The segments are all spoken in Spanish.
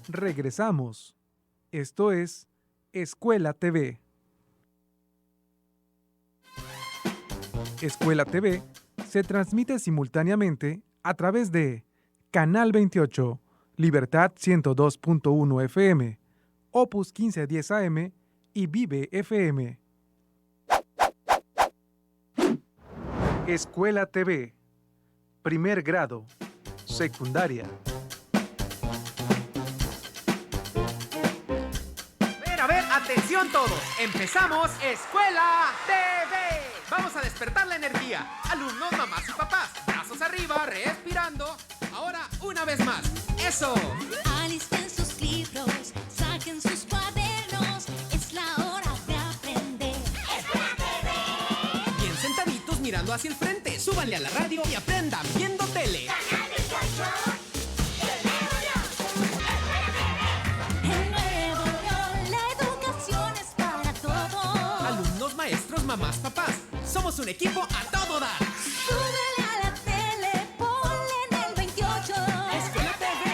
Regresamos. Esto es Escuela TV. Escuela TV se transmite simultáneamente a través de Canal 28, Libertad 102.1 FM, Opus 1510 AM y Vive FM. Escuela TV. Primer grado. Secundaria. A ver, atención todos. Empezamos Escuela TV. Vamos a despertar la energía. Alumnos, mamás y papás. Brazos arriba, respirando. Ahora, una vez más. ¡Eso! Alisten sus libros, saquen sus cuadernos. Es la hora de aprender. ¡Escuela TV! Bien sentaditos mirando hacia el frente. Súbanle a la radio y aprendan viendo tele. Canal 28. El nuevo León, la educación es para todos. Alumnos, maestros, mamás, papás. Somos un equipo a todo dar. Súbele a la tele, ponle en el 28. Escuela TV.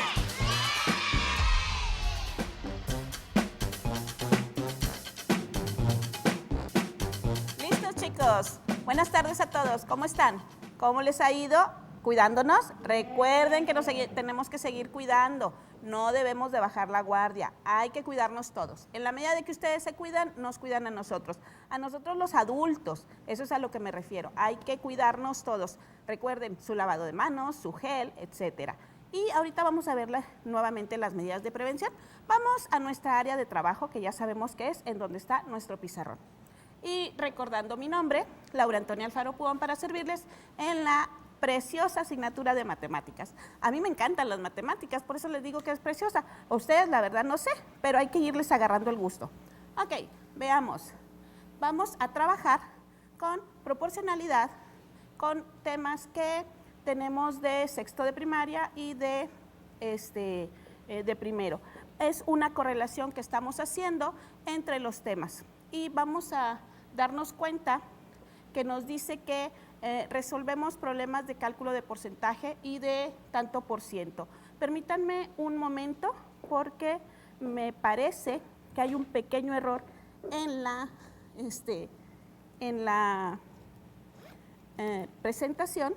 Listos, chicos. Buenas tardes a todos. ¿Cómo están? ¿Cómo les ha ido? ¿Cuidándonos? Recuerden que tenemos que seguir cuidando. No debemos de bajar la guardia. Hay que cuidarnos todos. En la medida de que ustedes se cuidan, nos cuidan a nosotros. A nosotros los adultos. Eso es a lo que me refiero. Hay que cuidarnos todos. Recuerden su lavado de manos, su gel, etcétera. Y ahorita vamos a ver nuevamente las medidas de prevención. Vamos a nuestra área de trabajo, que ya sabemos que es en donde está nuestro pizarrón. Y recordando mi nombre, Laura Antonia Alfaro Puón, para servirles en la preciosa asignatura de matemáticas. A mí me encantan las matemáticas, por eso les digo que es preciosa. A ustedes, la verdad, no sé, pero hay que irles agarrando el gusto. Ok, veamos. Vamos a trabajar con proporcionalidad, con temas que tenemos de sexto de primaria y de primero. Es una correlación que estamos haciendo entre los temas. Y vamos a darnos cuenta que nos dice que resolvemos problemas de cálculo de porcentaje y de tanto por ciento. Permítanme un momento porque me parece que hay un pequeño error en la presentación,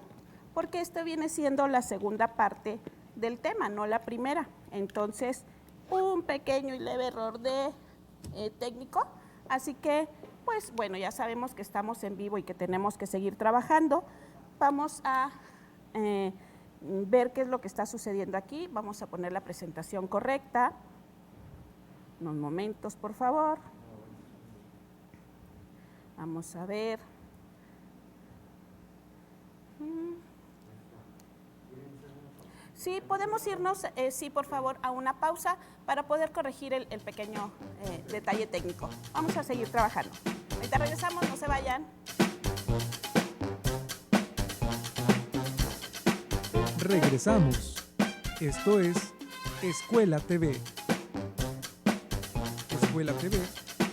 porque esto viene siendo la segunda parte del tema, no la primera. Entonces, un pequeño y leve error de técnico. Así que, pues bueno, ya sabemos que estamos en vivo y que tenemos que seguir trabajando. Vamos a ver qué es lo que está sucediendo aquí. Vamos a poner la presentación correcta. Unos momentos, por favor. Vamos a ver. Sí, podemos irnos, sí, por favor, a una pausa para poder corregir el pequeño detalle técnico. Vamos a seguir trabajando. Ahorita regresamos, no se vayan. Regresamos. Esto es Escuela TV. Escuela TV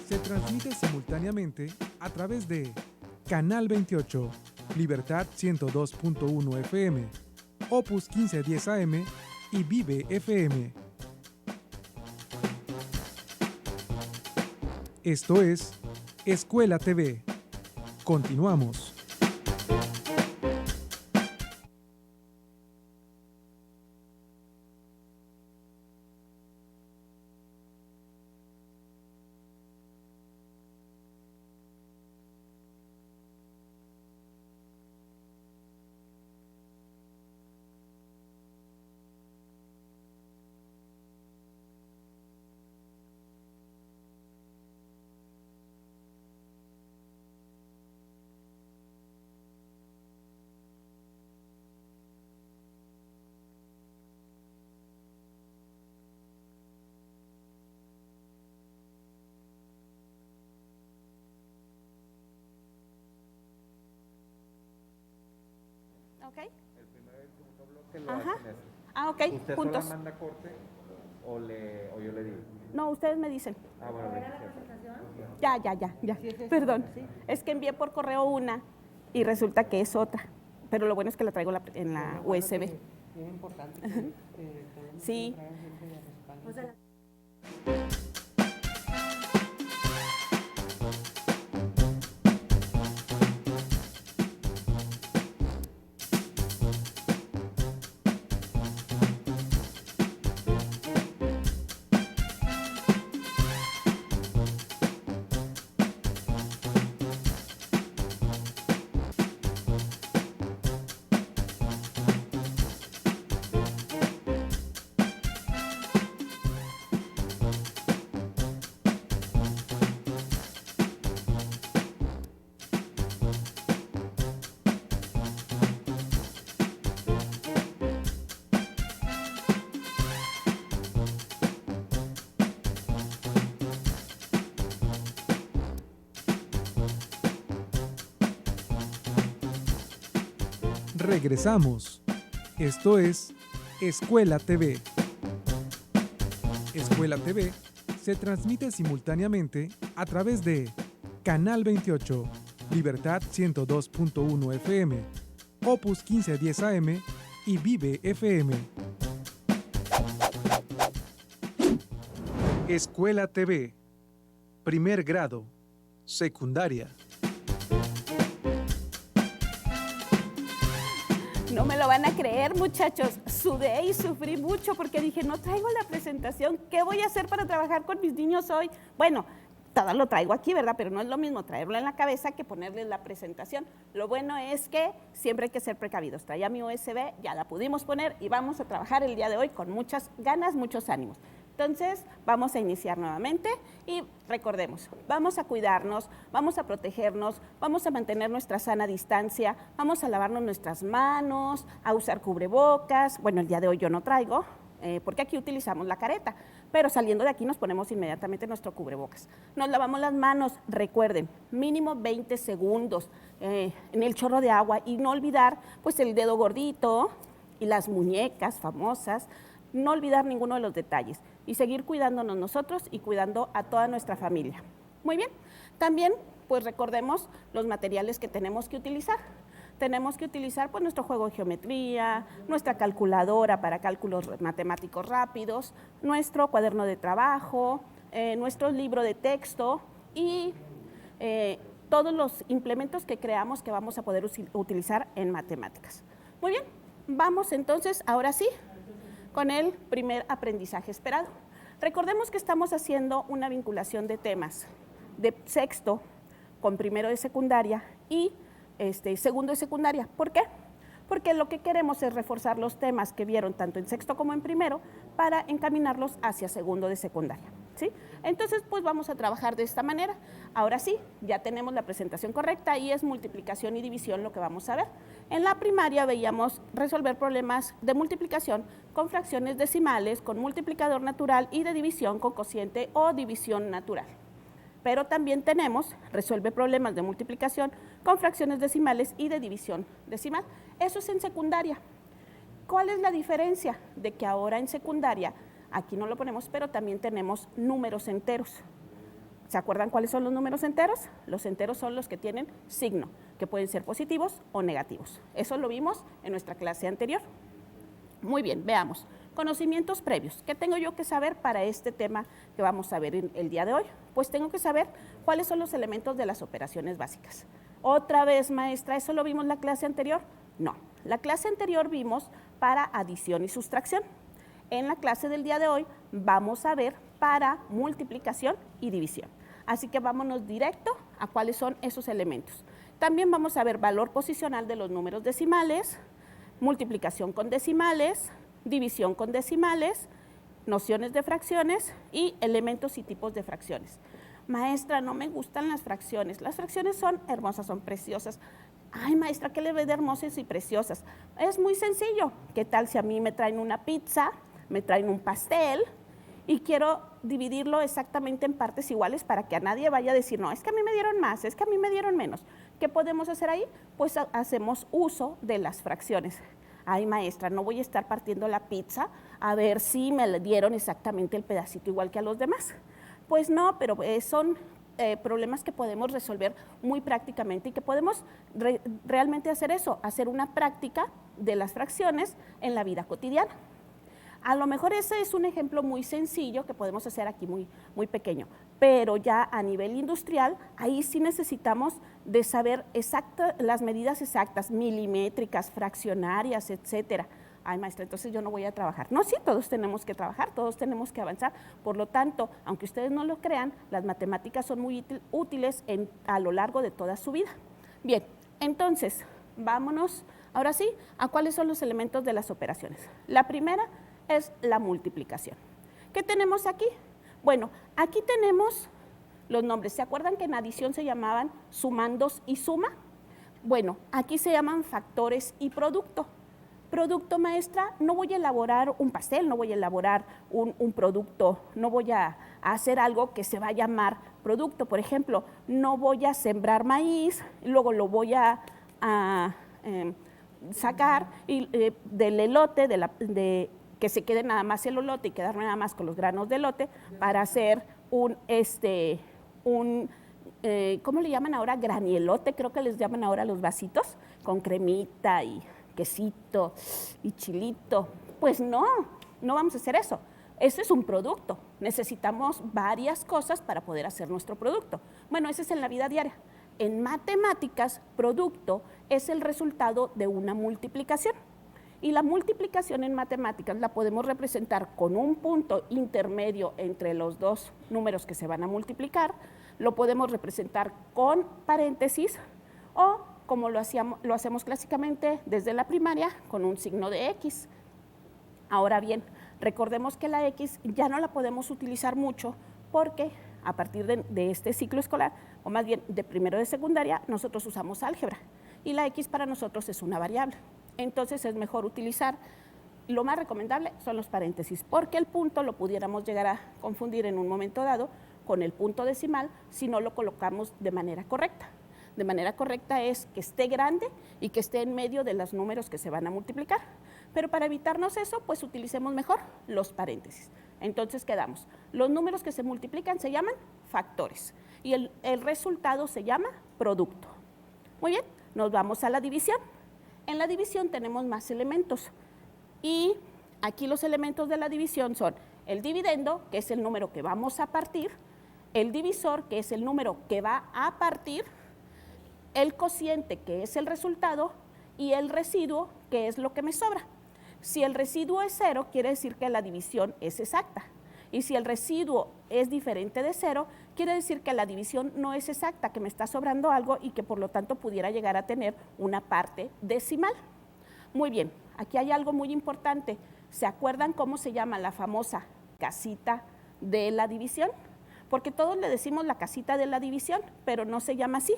se transmite simultáneamente a través de Canal 28, Libertad 102.1 FM, Opus 1510 AM y Vive FM. Esto es Escuela TV. Continuamos. ¿Ok? El primero y el segundo bloque lo Ajá. hacen eso. Ah, ok, ¿Usted juntos. sola manda corte o yo le digo? No, ustedes me dicen. Ah, bueno, bien. Ya. Perdón. Es que envié por correo una y resulta que es otra. Pero lo bueno es que la traigo en la USB. Es importante que Sí. traer gente de respaldo. Regresamos. Esto es Escuela TV. Escuela TV se transmite simultáneamente a través de Canal 28, Libertad 102.1 FM, Opus 1510 AM y Vive FM. Escuela TV. Primer grado. Secundaria. No me lo van a creer, muchachos. Sudé y sufrí mucho porque dije, no traigo la presentación. ¿Qué voy a hacer para trabajar con mis niños hoy? Bueno, todo lo traigo aquí, ¿verdad? Pero no es lo mismo traerlo en la cabeza que ponerles la presentación. Lo bueno es que siempre hay que ser precavidos. Traía mi USB, ya la pudimos poner y vamos a trabajar el día de hoy con muchas ganas, muchos ánimos. Entonces, vamos a iniciar nuevamente y recordemos, vamos a cuidarnos, vamos a protegernos, vamos a mantener nuestra sana distancia, vamos a lavarnos nuestras manos, a usar cubrebocas. Bueno, el día de hoy yo no traigo, porque aquí utilizamos la careta, pero saliendo de aquí nos ponemos inmediatamente nuestro cubrebocas. Nos lavamos las manos, recuerden, mínimo 20 segundos en el chorro de agua y no olvidar pues el dedo gordito y las muñecas famosas, no olvidar ninguno de los detalles y seguir cuidándonos nosotros y cuidando a toda nuestra familia. Muy bien, también pues recordemos los materiales que tenemos que utilizar. Tenemos que utilizar pues nuestro juego de geometría, nuestra calculadora para cálculos matemáticos rápidos, nuestro cuaderno de trabajo, nuestro libro de texto y todos los implementos que creamos que vamos a poder utilizar en matemáticas. Muy bien, vamos entonces ahora sí con el primer aprendizaje esperado. Recordemos que estamos haciendo una vinculación de temas de sexto con primero de secundaria y segundo de secundaria. ¿Por qué? Porque lo que queremos es reforzar los temas que vieron tanto en sexto como en primero para encaminarlos hacia segundo de secundaria, ¿sí? Entonces, pues vamos a trabajar de esta manera. Ahora sí, ya tenemos la presentación correcta y es multiplicación y división lo que vamos a ver. En la primaria veíamos resolver problemas de multiplicación con fracciones decimales, con multiplicador natural y de división con cociente o división natural. Pero también tenemos, resuelve problemas de multiplicación con fracciones decimales y de división decimal. Eso es en secundaria. ¿Cuál es la diferencia? De que ahora en secundaria, aquí no lo ponemos, pero también tenemos números enteros. ¿Se acuerdan cuáles son los números enteros? Los enteros son los que tienen signo, que pueden ser positivos o negativos. Eso lo vimos en nuestra clase anterior. Muy bien, veamos. Conocimientos previos. ¿Qué tengo yo que saber para este tema que vamos a ver el día de hoy? Pues tengo que saber cuáles son los elementos de las operaciones básicas. Otra vez, maestra, ¿eso lo vimos en la clase anterior? No, la clase anterior vimos para adición y sustracción. En la clase del día de hoy vamos a ver para multiplicación y división. Así que vámonos directo a cuáles son esos elementos. También vamos a ver valor posicional de los números decimales, multiplicación con decimales, división con decimales, nociones de fracciones y elementos y tipos de fracciones. Maestra, no me gustan las fracciones. Las fracciones son hermosas, son preciosas. Ay, maestra, ¿qué le ve de hermosas y preciosas? Es muy sencillo. ¿Qué tal si a mí me traen una pizza, me traen un pastel y quiero dividirlo exactamente en partes iguales para que a nadie vaya a decir, no, es que a mí me dieron más, es que a mí me dieron menos? ¿Qué podemos hacer ahí? Pues hacemos uso de las fracciones. Ay, maestra, no voy a estar partiendo la pizza a ver si me le dieron exactamente el pedacito igual que a los demás. Pues no, pero son problemas que podemos resolver muy prácticamente y que podemos realmente hacer eso, hacer una práctica de las fracciones en la vida cotidiana. A lo mejor ese es un ejemplo muy sencillo que podemos hacer aquí muy, muy pequeño, pero ya a nivel industrial, ahí sí necesitamos de saber las medidas exactas, milimétricas, fraccionarias, etcétera. Ay, maestra, entonces yo no voy a trabajar. No, sí, todos tenemos que trabajar, todos tenemos que avanzar. Por lo tanto, aunque ustedes no lo crean, las matemáticas son muy útiles a lo largo de toda su vida. Bien, entonces, vámonos ahora sí a cuáles son los elementos de las operaciones. La primera es la multiplicación. ¿Qué tenemos aquí? Bueno, aquí tenemos los nombres. ¿Se acuerdan que en adición se llamaban sumandos y suma? Bueno, aquí se llaman factores y producto. Producto, maestra, no voy a elaborar un pastel, no voy a elaborar un producto, no voy a hacer algo que se va a llamar producto. Por ejemplo, no voy a sembrar maíz, luego lo voy a sacar del elote, que se quede nada más el elote y quedarme nada más con los granos de elote para hacer ¿cómo le llaman ahora? Granielote, creo que les llaman ahora los vasitos, con cremita y quesito y chilito. Pues no vamos a hacer eso. Ese es un producto. Necesitamos varias cosas para poder hacer nuestro producto. Bueno, ese es en la vida diaria. En matemáticas, producto es el resultado de una multiplicación. Y la multiplicación en matemáticas la podemos representar con un punto intermedio entre los dos números que se van a multiplicar, lo podemos representar con paréntesis o como lo hacemos clásicamente desde la primaria, con un signo de X. Ahora bien, recordemos que la X ya no la podemos utilizar mucho porque a partir de este ciclo escolar, o más bien de primero de secundaria, nosotros usamos álgebra y la X para nosotros es una variable. Entonces es mejor utilizar, lo más recomendable son los paréntesis, porque el punto lo pudiéramos llegar a confundir en un momento dado con el punto decimal si no lo colocamos de manera correcta. De manera correcta es que esté grande y que esté en medio de los números que se van a multiplicar. Pero para evitarnos eso, pues utilicemos mejor los paréntesis. Entonces quedamos, los números que se multiplican se llaman factores y el resultado se llama producto. Muy bien, nos vamos a la división. En la división tenemos más elementos y aquí los elementos de la división son el dividendo, que es el número que vamos a partir, el divisor, que es el número que va a partir, el cociente, que es el resultado, y el residuo, que es lo que me sobra. Si el residuo es 0, quiere decir que la división es exacta. Y si el residuo es diferente de 0, quiere decir que la división no es exacta, que me está sobrando algo y que por lo tanto pudiera llegar a tener una parte decimal. Muy bien, aquí hay algo muy importante. ¿Se acuerdan cómo se llama la famosa casita de la división? Porque todos le decimos la casita de la división, pero no se llama así.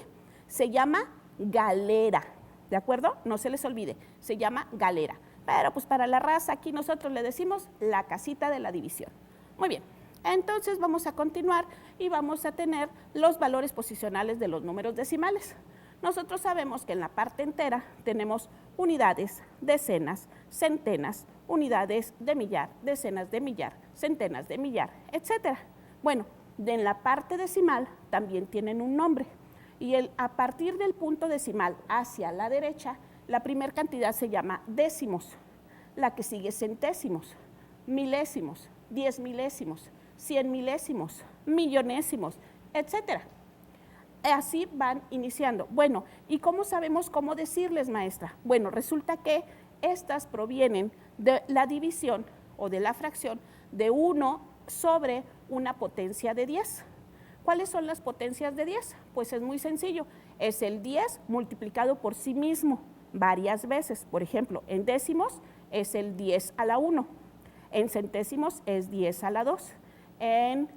Se llama galera, ¿de acuerdo? No se les olvide, se llama galera. Pero pues para la raza aquí nosotros le decimos la casita de la división. Muy bien, entonces vamos a continuar y vamos a tener los valores posicionales de los números decimales. Nosotros sabemos que en la parte entera tenemos unidades, decenas, centenas, unidades de millar, decenas de millar, centenas de millar, etcétera. Bueno, en la parte decimal también tienen un nombre. Y a partir del punto decimal hacia la derecha, la primera cantidad se llama décimos, la que sigue centésimos, milésimos, 10 milésimos, 100 milésimos, millonésimos, etcétera. Así van iniciando. Bueno, ¿y cómo sabemos cómo decirles, maestra? Bueno, resulta que estas provienen de la división o de la fracción de 1 sobre una potencia de 10. ¿Cuáles son las potencias de 10? Pues es muy sencillo, es el 10 multiplicado por sí mismo varias veces. Por ejemplo, en décimos es el 10 a la 1, en centésimos es 10 a la 2, en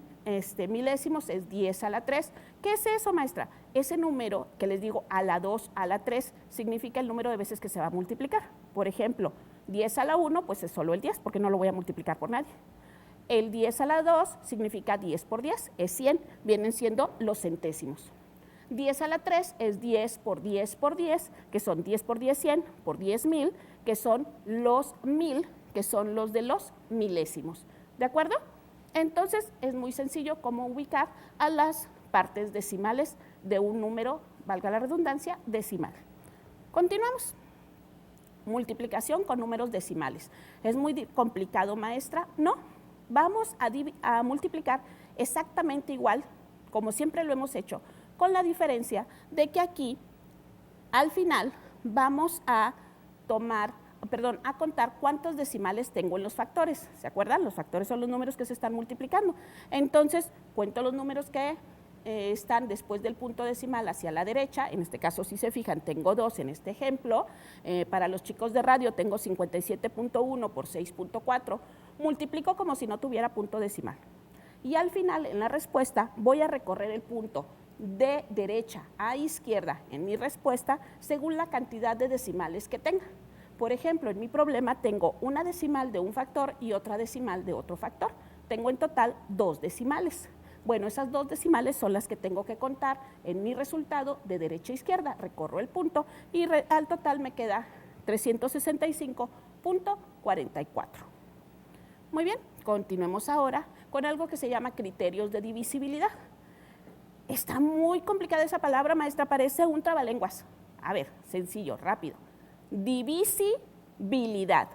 milésimos es 10 a la 3. ¿Qué es eso, maestra? Ese número que les digo a la 2, a la 3, significa el número de veces que se va a multiplicar. Por ejemplo, 10 a la 1, pues es solo el 10, porque no lo voy a multiplicar por nadie. El 10 a la 2 significa 10 por 10, es 100, vienen siendo los centésimos. 10 a la 3 es 10 por 10 por 10, que son 10 por 10, 100, por 10, 1000, que son los 1000, que son los de los milésimos. ¿De acuerdo? Entonces, es muy sencillo cómo ubicar a las partes decimales de un número, valga la redundancia, decimal. Continuamos. multiplicación con números decimales. ¿Es muy complicado, maestra? No, vamos a multiplicar exactamente igual, como siempre lo hemos hecho, con la diferencia de que aquí, al final, vamos a contar cuántos decimales tengo en los factores. ¿Se acuerdan? Los factores son los números que se están multiplicando. Entonces, cuento los números que están después del punto decimal hacia la derecha. En este caso, si se fijan, tengo 2 en este ejemplo. Para los chicos de radio tengo 57.1 por 6.4. Multiplico como si no tuviera punto decimal. Y al final, en la respuesta, voy a recorrer el punto de derecha a izquierda en mi respuesta según la cantidad de decimales que tenga. Por ejemplo, en mi problema tengo una decimal de un factor y otra decimal de otro factor. Tengo en total 2 decimales. Bueno, esas 2 decimales son las que tengo que contar en mi resultado de derecha a izquierda. Recorro el punto y al total me queda 365.44. Muy bien, continuemos ahora con algo que se llama criterios de divisibilidad. Está muy complicada esa palabra, maestra, parece un trabalenguas. A ver, sencillo, rápido. Divisibilidad.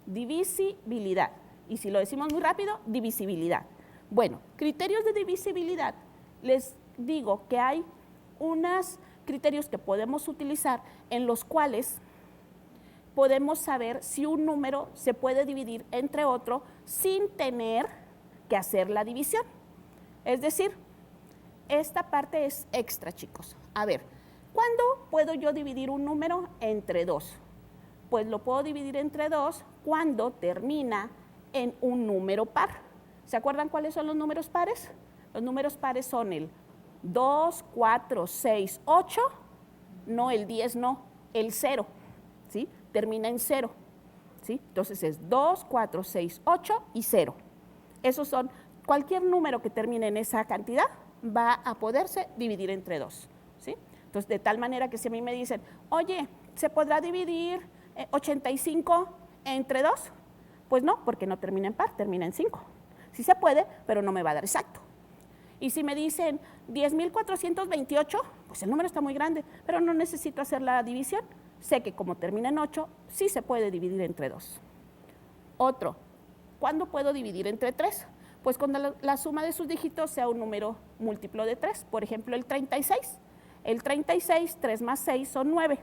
Divisibilidad. Y si lo decimos muy rápido, divisibilidad. Bueno, criterios de divisibilidad. Les digo que hay unos criterios que podemos utilizar en los cuales podemos saber si un número se puede dividir entre otro sin tener que hacer la división. Es decir, esta parte es extra, chicos. A ver, ¿cuándo puedo yo dividir un número entre 2? Pues lo puedo dividir entre 2 cuando termina en un número par. ¿Se acuerdan cuáles son los números pares? Los números pares son el 2, 4, 6, 8, no el 10, no, el 0, ¿sí? Termina en 0, ¿sí? Entonces es 2, 4, 6, 8 y 0. Esos son, cualquier número que termine en esa cantidad va a poderse dividir entre 2, ¿sí? Entonces, de tal manera que si a mí me dicen, oye, ¿se podrá dividir 85 entre 2? Pues no, porque no termina en par, termina en 5. Sí se puede, pero no me va a dar exacto. Y si me dicen 10.428, pues el número está muy grande, pero no necesito hacer la división. Sé que como termina en 8, sí se puede dividir entre 2. Otro, ¿cuándo puedo dividir entre 3? Pues cuando la suma de sus dígitos sea un número múltiplo de 3. Por ejemplo, el 36. El 36, 3 más 6 son 9.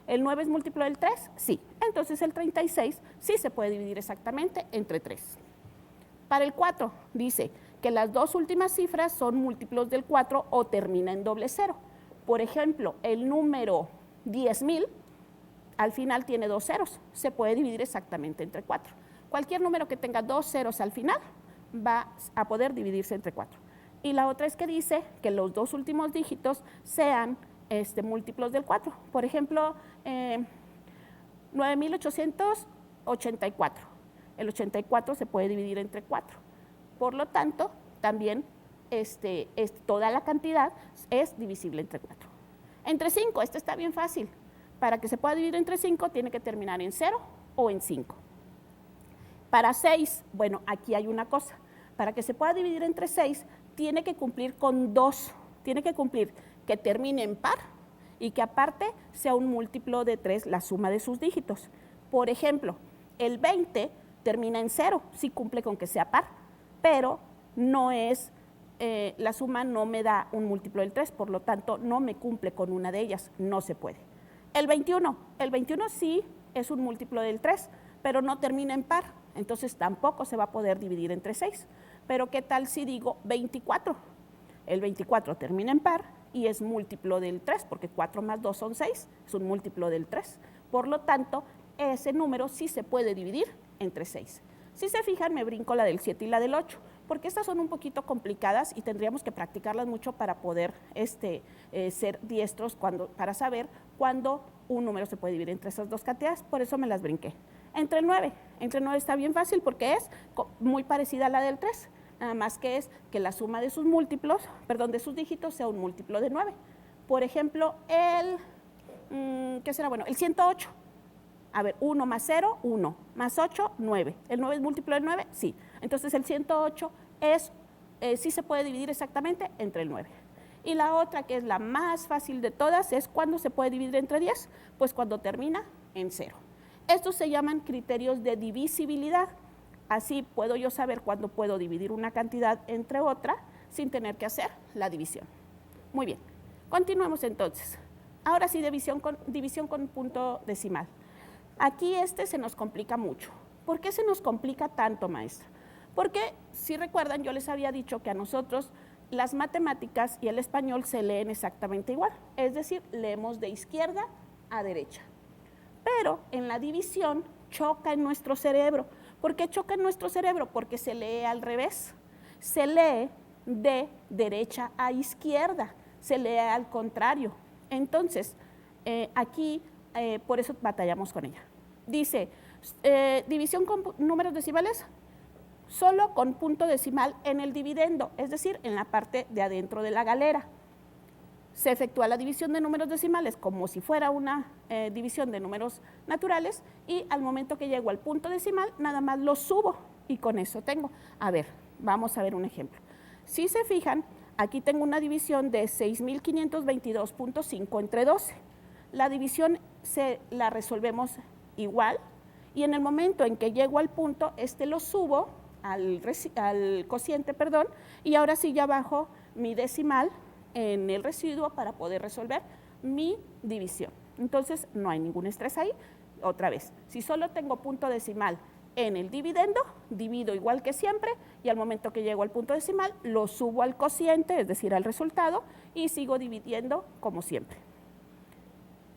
¿El 9 es múltiplo del 3? Sí. Entonces el 36 sí se puede dividir exactamente entre 3. Para el 4 dice que las 2 últimas cifras son múltiplos del 4 o termina en doble cero. Por ejemplo, el número 10.000 al final tiene 2 ceros. Se puede dividir exactamente entre 4. Cualquier número que tenga 2 ceros al final va a poder dividirse entre 4. Y la otra es que dice que los 2 últimos dígitos sean múltiplos del 4. Por ejemplo, 9.884. El 84 se puede dividir entre 4. Por lo tanto, también toda la cantidad es divisible entre 4. Entre 5, este está bien fácil. Para que se pueda dividir entre 5, tiene que terminar en 0 o en 5. Para 6, bueno, aquí hay una cosa. Para que se pueda dividir entre 6, tiene que cumplir con 2. Tiene que cumplir que termine en par y que aparte sea un múltiplo de 3 la suma de sus dígitos. Por ejemplo, el 20 termina en 0, sí cumple con que sea par, pero no es, la suma no me da un múltiplo del 3, por lo tanto no me cumple con una de ellas, no se puede. El 21 sí es un múltiplo del 3, pero no termina en par, entonces tampoco se va a poder dividir entre 6. Pero ¿qué tal si digo 24? El 24 termina en par y es múltiplo del 3, porque 4 más 2 son 6, es un múltiplo del 3. Por lo tanto, ese número sí se puede dividir entre 6. Si se fijan, me brinco la del 7 y la del 8, porque estas son un poquito complicadas y tendríamos que practicarlas mucho para poder ser diestros para saber cuándo un número se puede dividir entre esas dos cantidades, por eso me las brinqué. Entre el 9 está bien fácil porque es muy parecida a la del 3, nada más que es que la suma de sus múltiplos, de sus dígitos sea un múltiplo de 9. Por ejemplo, ¿qué será? Bueno, el 108. A ver, 1 más 0, 1, más 8, 9. ¿El 9 es múltiplo del 9? Sí. Entonces el 108 sí se puede dividir exactamente entre el 9. Y la otra, que es la más fácil de todas, es ¿cuándo se puede dividir entre 10? Pues cuando termina en 0. Estos se llaman criterios de divisibilidad. Así puedo yo saber cuándo puedo dividir una cantidad entre otra sin tener que hacer la división. Muy bien, continuemos entonces. Ahora sí, división con punto decimal. Aquí se nos complica mucho. ¿Por qué se nos complica tanto, maestra? Porque, si recuerdan, yo les había dicho que a nosotros las matemáticas y el español se leen exactamente igual. Es decir, leemos de izquierda a derecha. Pero en la división choca en nuestro cerebro. ¿Por qué choca en nuestro cerebro? Porque se lee al revés. Se lee de derecha a izquierda. Se lee al contrario. Entonces, aquí, por eso batallamos con ella. Dice, división con números decimales, solo con punto decimal en el dividendo, es decir, en la parte de adentro de la galera. Se efectúa la división de números decimales como si fuera una división de números naturales y al momento que llego al punto decimal, nada más lo subo y con eso tengo. A ver, vamos a ver un ejemplo. Si se fijan, aquí tengo una división de 6.522.5 entre 12. La división la resolvemos igual y en el momento en que llego al punto, lo subo al cociente, perdón, y ahora sí ya bajo mi decimal en el residuo para poder resolver mi división. Entonces, no hay ningún estrés ahí. Otra vez, si solo tengo punto decimal en el dividendo, divido igual que siempre y al momento que llego al punto decimal, lo subo al cociente, es decir, al resultado, y sigo dividiendo como siempre.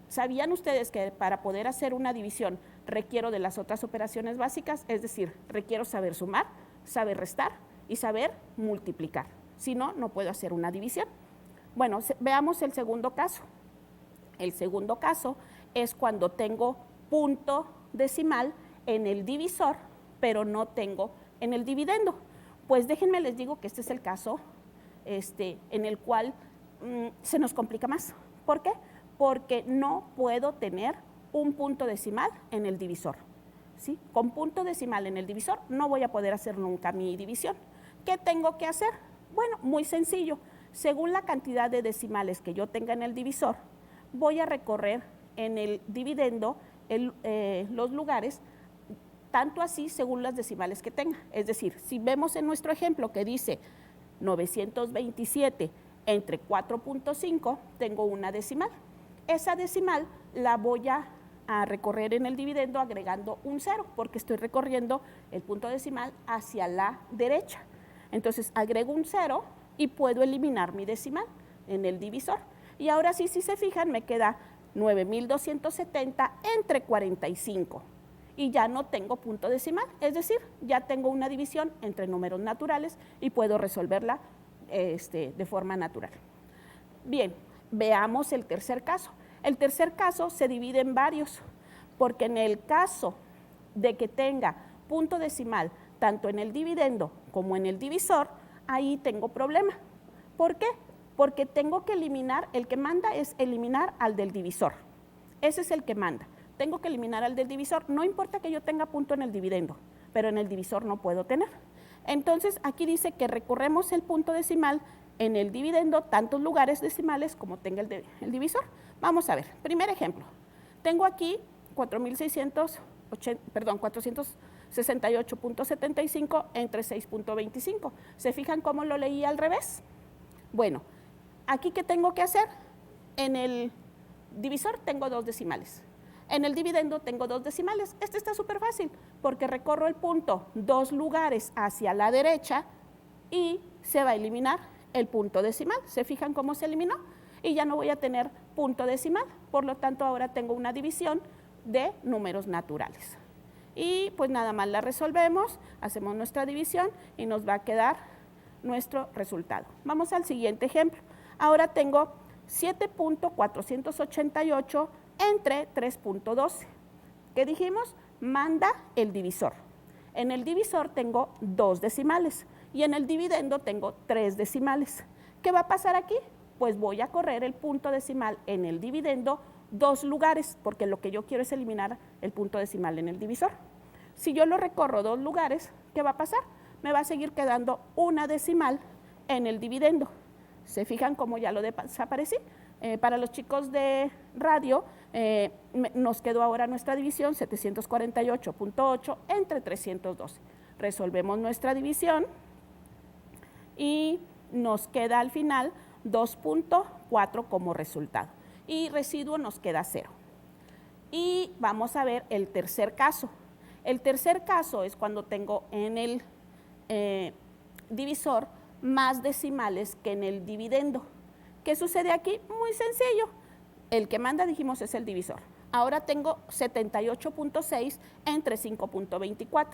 ¿Sabían ustedes que para poder hacer una división requiero de las otras operaciones básicas? Es decir, requiero saber sumar, saber restar y saber multiplicar. Si no, no puedo hacer una división. Bueno, veamos el segundo caso. El segundo caso es cuando tengo punto decimal en el divisor, pero no tengo en el dividendo. Pues déjenme les digo que este es el caso en el cual se nos complica más. ¿Por qué? Porque no puedo tener un punto decimal en el divisor. ¿Sí? Con punto decimal en el divisor no voy a poder hacer nunca mi división. ¿Qué tengo que hacer? Bueno, muy sencillo. Según la cantidad de decimales que yo tenga en el divisor, voy a recorrer en el dividendo los lugares, tanto así según las decimales que tenga. Es decir, si vemos en nuestro ejemplo que dice 927 entre 4.5, tengo una decimal. Esa decimal la voy a recorrer en el dividendo agregando un 0, porque estoy recorriendo el punto decimal hacia la derecha. Entonces, agrego un 0 y puedo eliminar mi decimal en el divisor. Y ahora sí, si se fijan, me queda 9.270 entre 45. Y ya no tengo punto decimal, es decir, ya tengo una división entre números naturales y puedo resolverla de forma natural. Bien, veamos el tercer caso. El tercer caso se divide en varios, porque en el caso de que tenga punto decimal tanto en el dividendo como en el divisor, ahí tengo problema. ¿Por qué? Porque tengo que eliminar, el que manda es eliminar al del divisor. Ese es el que manda. Tengo que eliminar al del divisor. No importa que yo tenga punto en el dividendo, pero en el divisor no puedo tener. Entonces, aquí dice que recorremos el punto decimal en el dividendo, tantos lugares decimales como tenga el divisor. Vamos a ver, primer ejemplo. Tengo aquí 468.75 entre 6.25. ¿Se fijan cómo lo leí al revés? Bueno, aquí ¿qué tengo que hacer? En el divisor tengo 2 decimales. En el dividendo tengo 2 decimales. Este está súper fácil porque recorro el punto 2 lugares hacia la derecha y se va a eliminar el punto decimal. ¿Se fijan cómo se eliminó? Y ya no voy a tener punto decimal. Por lo tanto, ahora tengo una división de números naturales. Y pues nada más la resolvemos, hacemos nuestra división y nos va a quedar nuestro resultado. Vamos al siguiente ejemplo. Ahora tengo 7.488 entre 3.12. ¿Qué dijimos? Manda el divisor. En el divisor tengo 2 decimales y en el dividendo tengo 3 decimales. ¿Qué va a pasar aquí? Pues voy a correr el punto decimal en el dividendo 2 lugares, porque lo que yo quiero es eliminar el punto decimal en el divisor. Si yo lo recorro 2 lugares, ¿qué va a pasar? Me va a seguir quedando una decimal en el dividendo. ¿Se fijan cómo ya lo desaparecí? Para los chicos de radio, nos quedó ahora nuestra división 748.8 entre 312. Resolvemos nuestra división y nos queda al final 2.4 como resultado. Y residuo nos queda 0. Y vamos a ver el tercer caso. El tercer caso es cuando tengo en el divisor más decimales que en el dividendo. ¿Qué sucede aquí? Muy sencillo. El que manda, dijimos, es el divisor. Ahora tengo 78.6 entre 5.24.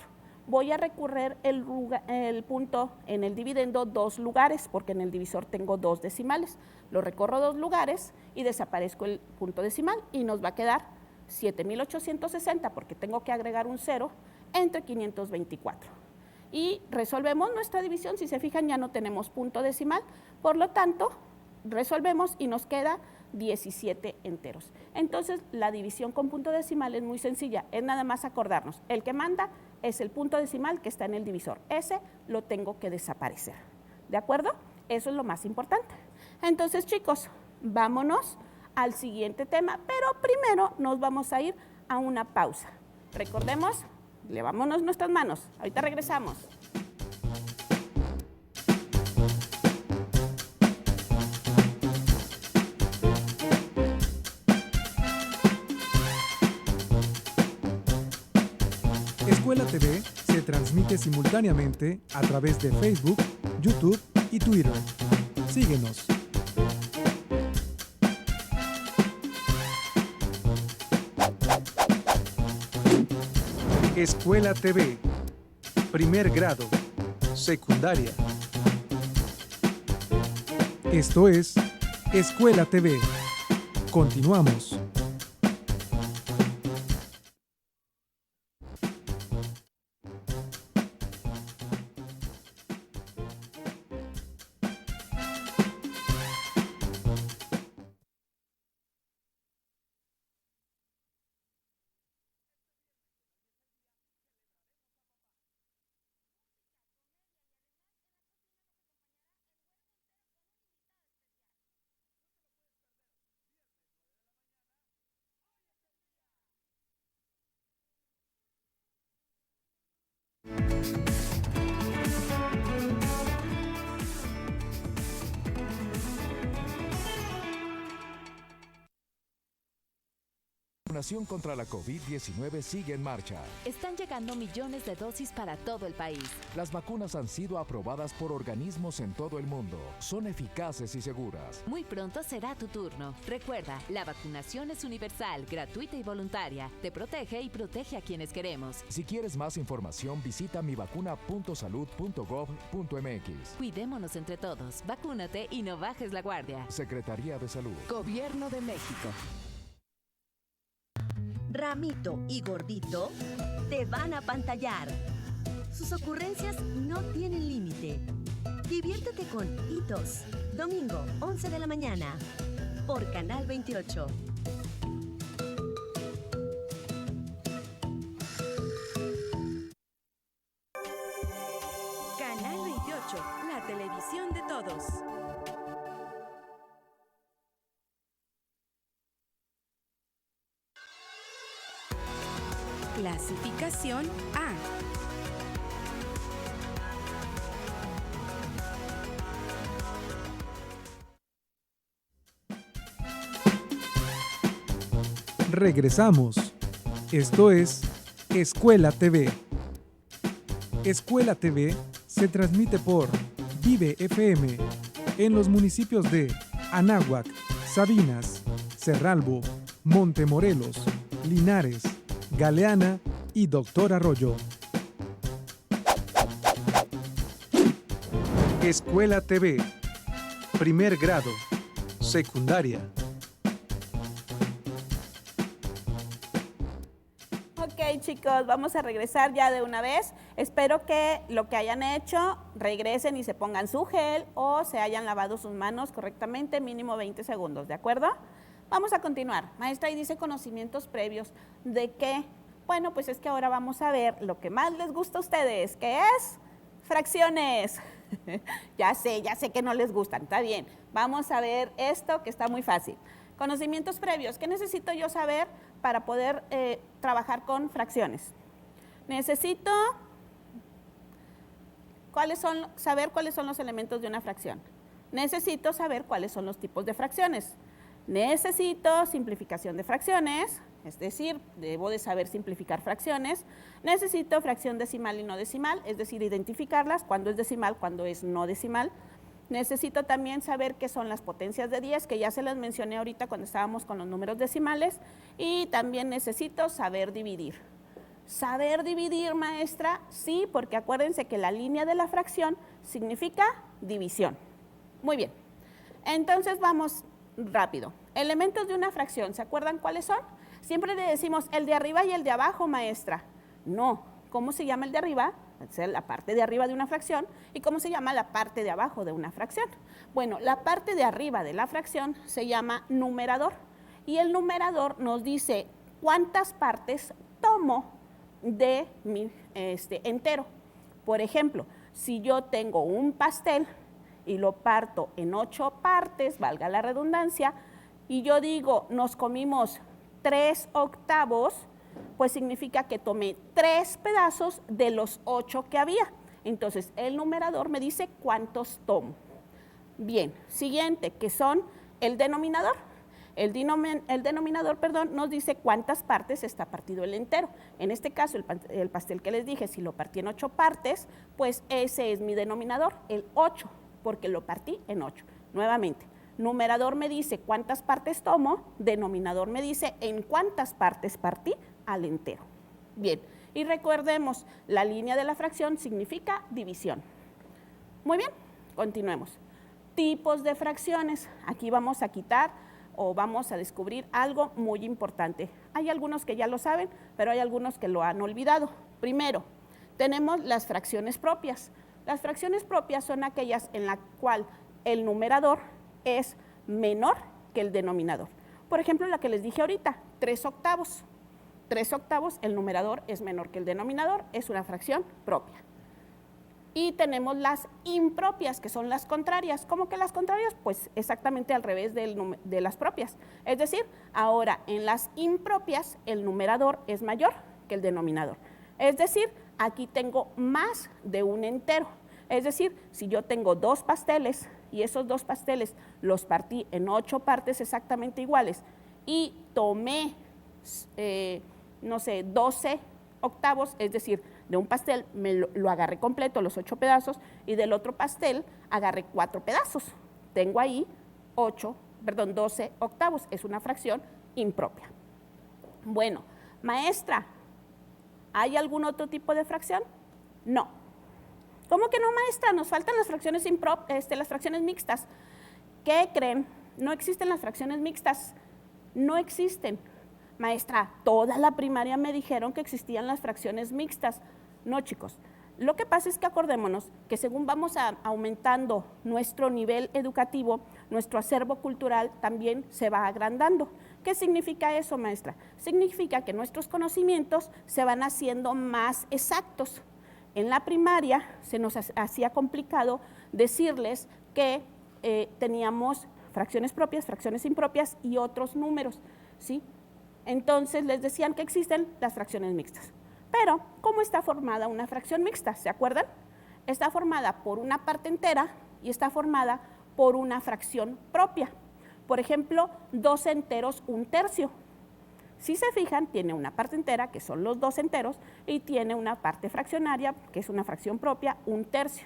Voy a recurrir el punto en el dividendo 2 lugares, porque en el divisor tengo 2 decimales. Lo recorro 2 lugares y desaparezco el punto decimal y nos va a quedar 7.860, porque tengo que agregar un 0, entre 524. Y resolvemos nuestra división. Si se fijan, ya no tenemos punto decimal, por lo tanto, resolvemos y nos queda 17 enteros. Entonces, la división con punto decimal es muy sencilla, es nada más acordarnos, el que manda es el punto decimal que está en el divisor, ese lo tengo que desaparecer, ¿de acuerdo? Eso es lo más importante. Entonces, chicos, vámonos al siguiente tema, pero primero nos vamos a ir a una pausa. Recordemos, levámonos nuestras manos, ahorita regresamos. Escuela TV se transmite simultáneamente a través de Facebook, YouTube y Twitter. Síguenos. Escuela TV, primer grado, secundaria. Esto es Escuela TV. Continuamos. La vacunación contra la COVID-19 sigue en marcha. Están llegando millones de dosis para todo el país. Las vacunas han sido aprobadas por organismos en todo el mundo. Son eficaces y seguras. Muy pronto será tu turno. Recuerda, la vacunación es universal, gratuita y voluntaria. Te protege y protege a quienes queremos. Si quieres más información, visita mivacuna.salud.gov.mx. Cuidémonos entre todos. Vacúnate y no bajes la guardia. Secretaría de Salud. Gobierno de México. Ramito y Gordito te van a pantallar. Sus ocurrencias no tienen límite. Diviértete con Hitos, domingo 11 de la mañana, por Canal 28. Canal 28, la televisión de todos. Clasificación A. Regresamos. Esto es Escuela TV. Escuela TV se transmite por Vive FM en los municipios de Anáhuac, Sabinas, Cerralbo, Montemorelos, Linares, Galeana y Doctor Arroyo. Escuela TV, primer grado, secundaria. Ok, chicos, vamos a regresar ya de una vez. Espero que lo que hayan hecho regresen y se pongan su gel o se hayan lavado sus manos correctamente, mínimo 20 segundos, ¿de acuerdo? Vamos a continuar. Maestra, y dice conocimientos previos. ¿De qué? Bueno, pues es que ahora vamos a ver lo que más les gusta a ustedes, que es fracciones. Ya sé que no les gustan, está bien. Vamos a ver esto que está muy fácil. Conocimientos previos. ¿Qué necesito yo saber para poder trabajar con fracciones? Necesito saber cuáles son los elementos de una fracción. Necesito saber cuáles son los tipos de fracciones. Necesito simplificación de fracciones, es decir, debo de saber simplificar fracciones. Necesito fracción decimal y no decimal, es decir, identificarlas, cuándo es decimal, cuándo es no decimal. Necesito también saber qué son las potencias de 10, que ya se las mencioné ahorita cuando estábamos con los números decimales. Y también necesito saber dividir. ¿Saber dividir, maestra? Sí, porque acuérdense que la línea de la fracción significa división. Muy bien, entonces vamos rápido. Elementos de una fracción, ¿se acuerdan cuáles son? Siempre le decimos el de arriba y el de abajo, maestra. No, ¿cómo se llama el de arriba? Es la parte de arriba de una fracción. ¿Y cómo se llama la parte de abajo de una fracción? Bueno, la parte de arriba de la fracción se llama numerador. Y el numerador nos dice cuántas partes tomo de mi entero. Por ejemplo, si yo tengo un pastel y lo parto en 8 partes, valga la redundancia, y yo digo, nos comimos 3 octavos, pues significa que tomé 3 pedazos de los 8 que había. Entonces, el numerador me dice cuántos tomo. Bien, siguiente, que son el denominador. El denominador, nos dice cuántas partes está partido el entero. En este caso, el pastel que les dije, si lo partí en 8 partes, pues ese es mi denominador, el 8, porque lo partí en 8. Nuevamente, numerador me dice cuántas partes tomo, denominador me dice en cuántas partes partí al entero. Bien, y recordemos, la línea de la fracción significa división. Muy bien, continuemos. Tipos de fracciones. Aquí vamos a quitar o vamos a descubrir algo muy importante. Hay algunos que ya lo saben, pero hay algunos que lo han olvidado. Primero, tenemos las fracciones propias. Las fracciones propias son aquellas en la cual el numerador es menor que el denominador. Por ejemplo, la que les dije ahorita, 3 octavos. 3 octavos, el numerador es menor que el denominador, es una fracción propia. Y tenemos las impropias, que son las contrarias. ¿Cómo que las contrarias? Pues exactamente al revés de las propias. Es decir, ahora en las impropias el numerador es mayor que el denominador. Es decir, aquí tengo más de un entero. Es decir, si yo tengo 2 pasteles y esos 2 pasteles los partí en 8 partes exactamente iguales y tomé, 12 octavos, es decir, de un pastel lo agarré completo, los 8 pedazos, y del otro pastel agarré 4 pedazos. Tengo ahí 12 octavos, es una fracción impropia. Bueno, maestra, ¿hay algún otro tipo de fracción? No. ¿Cómo que no, maestra? Nos faltan las fracciones las fracciones mixtas. ¿Qué creen? No existen las fracciones mixtas. No existen. Maestra, toda la primaria me dijeron que existían las fracciones mixtas. No, chicos. Lo que pasa es que acordémonos que según vamos aumentando nuestro nivel educativo, nuestro acervo cultural también se va agrandando. ¿Qué significa eso, maestra? Significa que nuestros conocimientos se van haciendo más exactos. En la primaria se nos hacía complicado decirles que teníamos fracciones propias, fracciones impropias y otros números, ¿sí? Entonces les decían que existen las fracciones mixtas. Pero, ¿cómo está formada una fracción mixta? ¿Se acuerdan? Está formada por una parte entera y está formada por una fracción propia. Por ejemplo, 2 enteros, 1/3. Si se fijan, tiene una parte entera, que son los 2 enteros, y tiene una parte fraccionaria, que es una fracción propia, 1/3.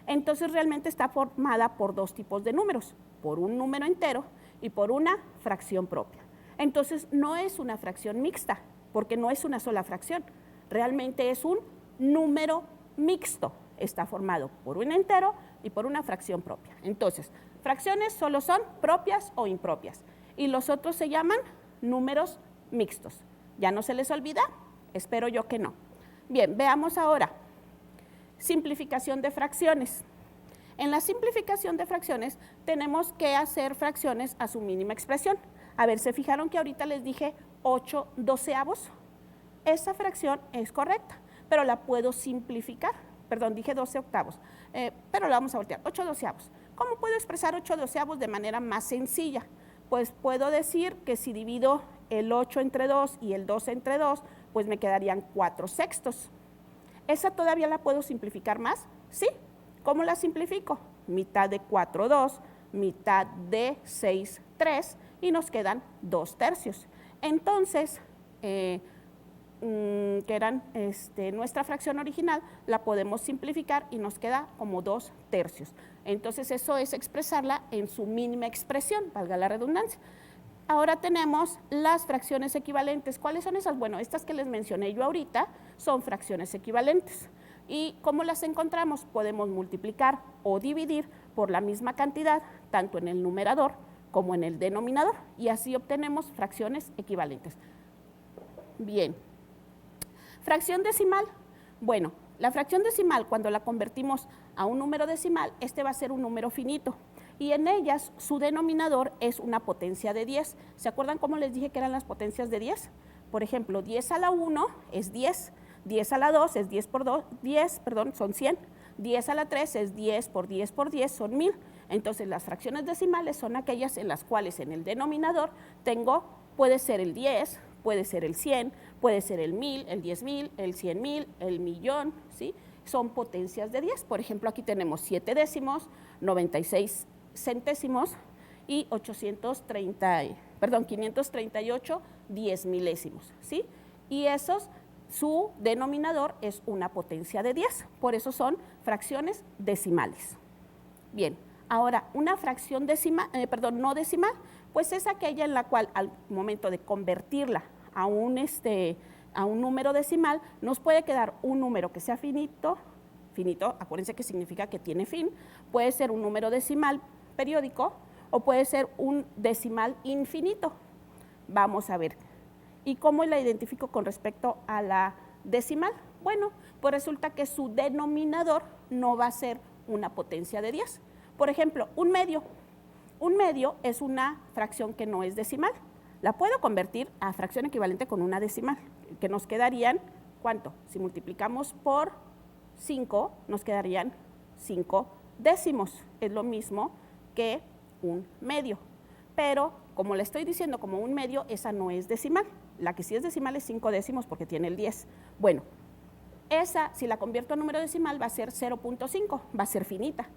Entonces, realmente está formada por 2 tipos de números, por un número entero y por una fracción propia. Entonces, no es una fracción mixta, porque no es una sola fracción. Realmente es un número mixto. Está formado por un entero y por una fracción propia. Entonces, fracciones solo son propias o impropias. Y los otros se llaman números mixtos. ¿Ya no se les olvida? Espero yo que no. Bien, veamos ahora. Simplificación de fracciones. En la simplificación de fracciones tenemos que hacer fracciones a su mínima expresión. A ver, ¿se fijaron que ahorita les dije 8/12? Esa fracción es correcta, pero la puedo simplificar. Perdón, dije 12 octavos. pero lo vamos a voltear, 8/12. ¿Cómo puedo expresar 8/12 de manera más sencilla? Pues puedo decir que si divido el 8 entre 2 y el 2 entre 2, pues me quedarían 4/6. ¿Esa todavía la puedo simplificar más? Sí. ¿Cómo la simplifico? Mitad de 4/2, mitad de 6/3 y nos quedan 2/3. Entonces, que eran nuestra fracción original, la podemos simplificar y nos queda como 2/3. Entonces, eso es expresarla en su mínima expresión, valga la redundancia. Ahora tenemos las fracciones equivalentes. ¿Cuáles son esas? Bueno, estas que les mencioné yo ahorita son fracciones equivalentes. ¿Y cómo las encontramos? Podemos multiplicar o dividir por la misma cantidad, tanto en el numerador como en el denominador, y así obtenemos fracciones equivalentes. Bien. Fracción decimal. Bueno, la fracción decimal, cuando la convertimos a un número decimal, este va a ser un número finito, y en ellas su denominador es una potencia de 10. ¿Se acuerdan cómo les dije que eran las potencias de 10? Por ejemplo, 10 a la 1 es 10, 10 a la 2 es 10 por 2, 10, perdón, son 100, 10 a la 3 es 10 por 10 por 10, son 1000. Entonces, las fracciones decimales son aquellas en las cuales en el denominador tengo, puede ser el 10, puede ser el 100, puede ser el 1000, el 10,000, el 100,000, el millón, ¿sí? Son potencias de 10. Por ejemplo, aquí tenemos 7 décimos, 96 centésimos y 538 10 milésimos, ¿sí? Y esos, su denominador es una potencia de 10, por eso son fracciones decimales. Bien, ahora, una fracción no decimal, pues es aquella en la cual al momento de convertirla a un número decimal, nos puede quedar un número que sea finito, acuérdense que significa que tiene fin, puede ser un número decimal periódico o puede ser un decimal infinito. Vamos a ver. ¿Y cómo la identifico con respecto a la decimal? Bueno, pues resulta que su denominador no va a ser una potencia de 10. Por ejemplo, un medio. Un medio es una fracción que no es decimal. La puedo convertir a fracción equivalente con una decimal, que nos quedarían, ¿cuánto? Si multiplicamos por 5, nos quedarían 5 décimos. Es lo mismo que un medio. Pero, como le estoy diciendo como un medio, esa no es decimal. La que sí es decimal es 5 décimos porque tiene el 10. Bueno, esa, si la convierto a número decimal, va a ser 0.5, va a ser finita.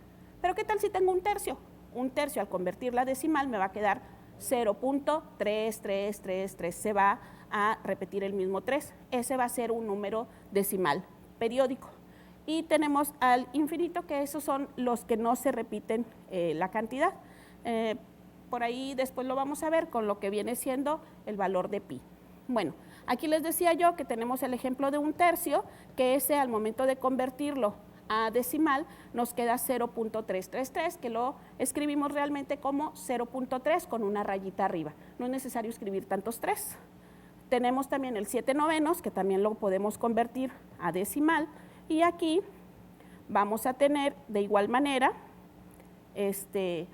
Pero, ¿qué tal si tengo un tercio? Un tercio, al convertirla a decimal, me va a quedar 0.3333, se va a repetir el mismo 3. Ese va a ser un número decimal periódico. Y tenemos al infinito, que esos son los que no se repiten la cantidad. Por ahí después lo vamos a ver con lo que viene siendo el valor de pi. Bueno, aquí les decía yo que tenemos el ejemplo de un tercio, que ese al momento de convertirlo a decimal nos queda 0.333, que lo escribimos realmente como 0.3 con una rayita arriba. No es necesario escribir tantos 3. Tenemos también el 7/9, que también lo podemos convertir a decimal, y aquí vamos a tener de igual manera,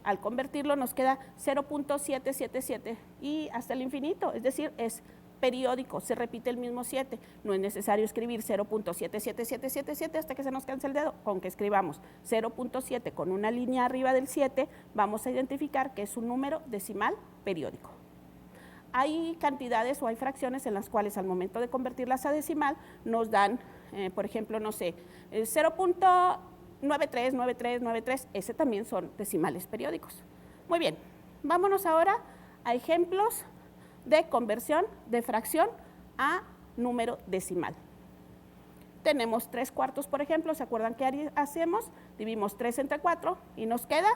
al convertirlo nos queda 0.777 y hasta el infinito, es decir, es periódico, se repite el mismo 7, no es necesario escribir 0.77777 hasta que se nos canse el dedo, con que escribamos 0.7 con una línea arriba del 7, vamos a identificar que es un número decimal periódico. Hay cantidades o hay fracciones en las cuales al momento de convertirlas a decimal nos dan, por ejemplo, no sé, 0.939393, ese también son decimales periódicos. Muy bien, vámonos ahora a ejemplos de conversión de fracción a número decimal. Tenemos 3/4, por ejemplo, ¿se acuerdan qué hacemos? Dividimos 3 entre 4 y nos queda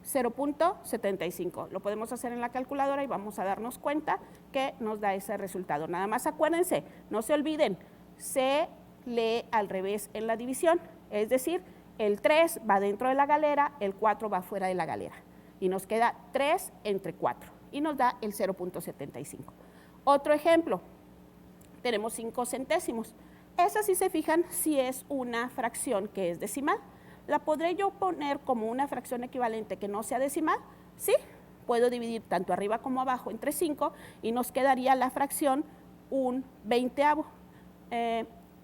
0.75. Lo podemos hacer en la calculadora y vamos a darnos cuenta que nos da ese resultado. Nada más acuérdense, no se olviden, se lee al revés en la división, es decir, el 3 va dentro de la galera, el 4 va fuera de la galera y nos queda 3 entre 4. Y nos da el 0.75. Otro ejemplo, tenemos 5 centésimos. Esa, si se fijan, sí es una fracción que es decimal. ¿La podré yo poner como una fracción equivalente que no sea decimal? Sí, puedo dividir tanto arriba como abajo entre 5 y nos quedaría la fracción un 20avo.